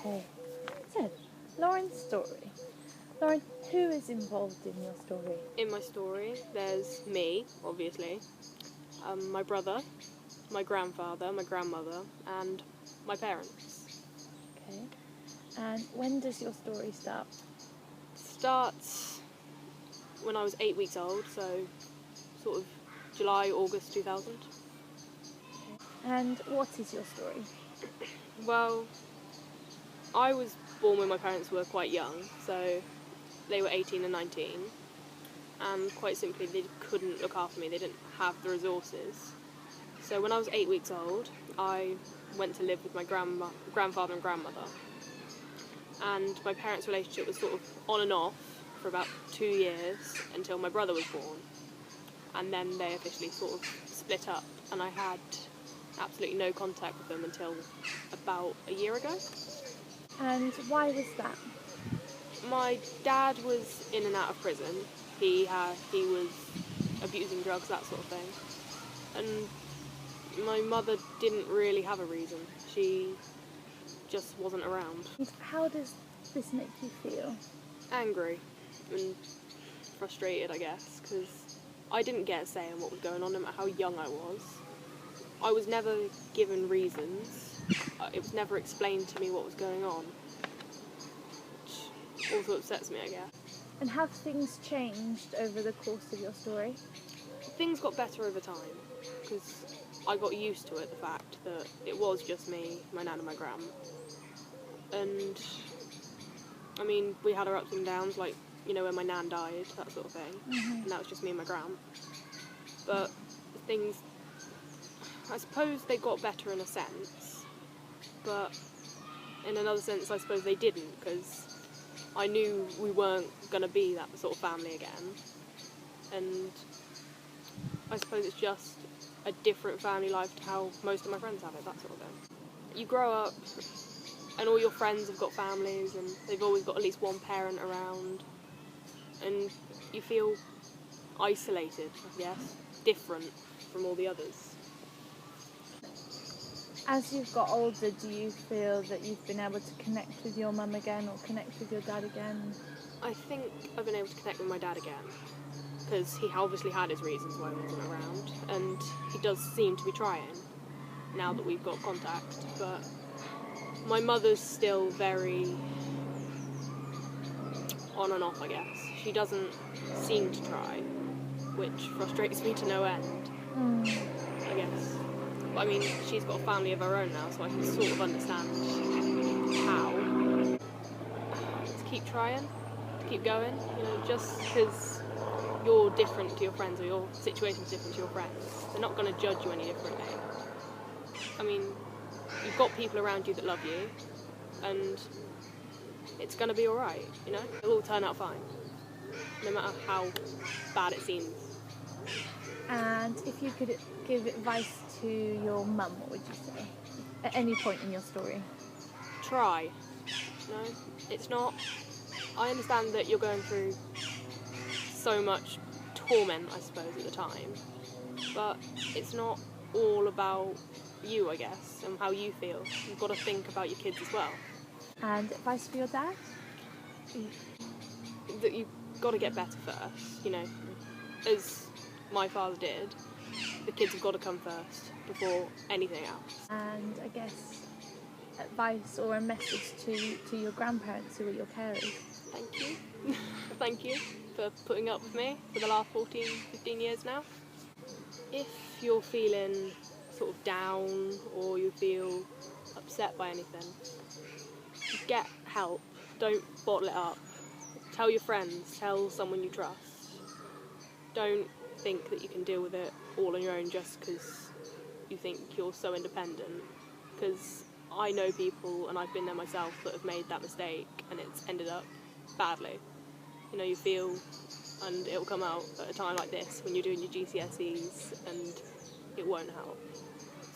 Okay, so Lauren's story. Lauren, who is involved in your story? In my story, there's me, obviously, my brother, my grandfather, my grandmother, and my parents. Okay, and when does your story start? Starts when I was 8 weeks old, so sort of July, August 2000. Okay. And what is your story? Well, I was born when my parents were quite young, so they were 18 and 19, and quite simply they couldn't look after me, they didn't have the resources. So when I was 8 weeks old, I went to live with my grandfather and grandmother, and my parents' relationship was sort of on and off for about 2 years until my brother was born, and then they officially sort of split up, and I had absolutely no contact with them until about a year ago. And why was that? My dad was in and out of prison. He was abusing drugs, that sort of thing, and my mother didn't really have a reason. She just wasn't around. And how does this make you feel? Angry and frustrated, I guess, because I didn't get a say in what was going on, no matter how young I was. I was never given reasons. It was never explained to me what was going on, which also upsets me, I guess. And have things changed over the course of your story? Things got better over time, because I got used to it, the fact that it was just me, my nan and my gran. And, I mean, we had our ups and downs, like, you know, when my nan died, that sort of thing. And that was just me and my gran. But things, I suppose they got better in a sense, but in another sense I suppose they didn't, because I knew we weren't going to be that sort of family again. And I suppose it's just a different family life to how most of my friends have it, that sort of thing. You grow up and all your friends have got families and they've always got at least one parent around, and you feel isolated, I guess, different from all the others. As you've got older, do you feel that you've been able to connect with your mum again or connect with your dad again? I think I've been able to connect with my dad again, because he obviously had his reasons why he wasn't around, and he does seem to be trying now that we've got contact, but my mother's still very on and off, I guess. She doesn't seem to try, which frustrates me to no end, I guess. But I mean, she's got a family of her own now, so I can sort of understand how. To keep trying, to keep going, you know, just because you're different to your friends or your situation's different to your friends, they're not going to judge you any differently. I mean, you've got people around you that love you, and it's going to be alright, you know? It'll all turn out fine, no matter how bad it seems. And if you could give advice to your mum, what would you say? At any point in your story? Try. No, it's not. I understand that you're going through so much torment, I suppose, at the time, but it's not all about you, I guess, and how you feel. You've got to think about your kids as well. And advice for your dad? That you've got to get better first, you know, as my father did. The kids have got to come first before anything else. And I guess advice or a message to your grandparents who are your carers? Thank you. Thank you for putting up with me for the last 14, 15 years now. If you're feeling sort of down or you feel upset by anything, get help. Don't bottle it up. Tell your friends, tell someone you trust. Don't think that you can deal with it all on your own just because you think you're so independent, because I know people, and I've been there myself, that have made that mistake and it's ended up badly. You know, you feel, and it'll come out at a time like this when you're doing your GCSEs and it won't help.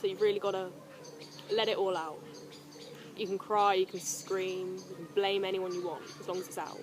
So you've really got to let it all out. You can cry, you can scream, you can blame anyone you want, as long as it's out.